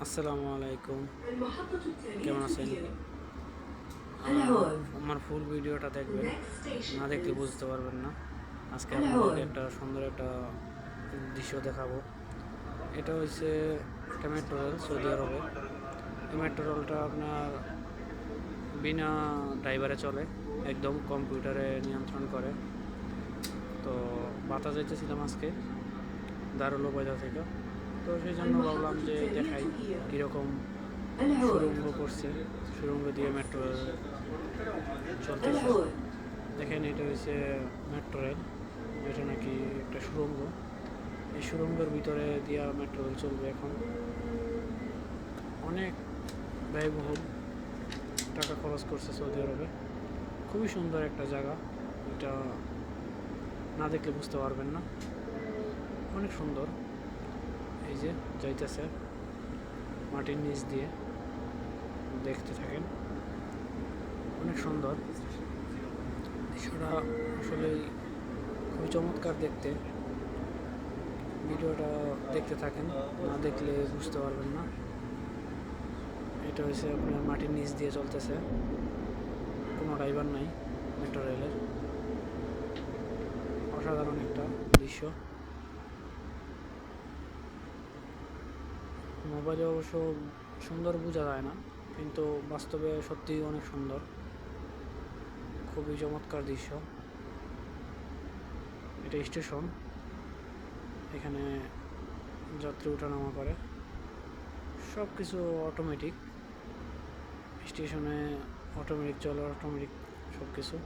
আসসালামু আলাইকুম, কেমন আছেন? আমার ফুল ভিডিওটা দেখবেন, না দেখলে বুঝতে পারবেন না। আজকে আপনাদেরকে একটা সুন্দর একটা দৃশ্য দেখাবো। এটা হচ্ছে একটা মেট্রো রেল সৌদি আরবে। এই মেট্রো রেলটা আপনার বিনা ড্রাইভারে চলে, একদম কম্পিউটারে নিয়ন্ত্রণ করে। তো বাতাস যাইতেছিলাম আজকে দারুল বাজার থেকে, তো সেই জন্য ভাবলাম যে দেখাই কীরকম সুড়ঙ্গ করছে, সুড়ঙ্গ দিয়ে মেট্রো রেল চলতেছে। দেখেন, এটা হচ্ছে মেট্রো রেল, এটা নাকি একটা সুড়ঙ্গ। এই সুড়ঙ্গের ভিতরে দিয়া মেট্রো রেল চলবে এখন। অনেক ব্যয়বহুল, টাকা খরচ করছে সৌদি আরবে। খুবই সুন্দর একটা জায়গা, এটা না দেখলে বুঝতে পারবেন না। অনেক সুন্দর। এই যে যাইতেছে মাটির নিচ দিয়ে, দেখতে থাকেন। অনেক সুন্দর দৃশ্যটা, আসলেই খুবই চমৎকার দেখতে। ভিডিওটা দেখতে থাকেন, না দেখলে বুঝতে পারবেন না। এটা হচ্ছে আপনার মাটির নিচ দিয়ে চলতেছে, কোনো ড্রাইভার নাই মেট্রো রেলের। অসাধারণ একটা দৃশ্য। মোবাইলে অবশ্য সুন্দর বোঝা যায় না, কিন্তু বাস্তবে সত্যিই অনেক সুন্দর। খুবই চমৎকার দৃশ্য। এটা স্টেশন, এখানে যাত্রী ওঠানামা করে, সব কিছু অটোমেটিক। স্টেশনে অটোমেটিক চলে, অটোমেটিক সব কিছু।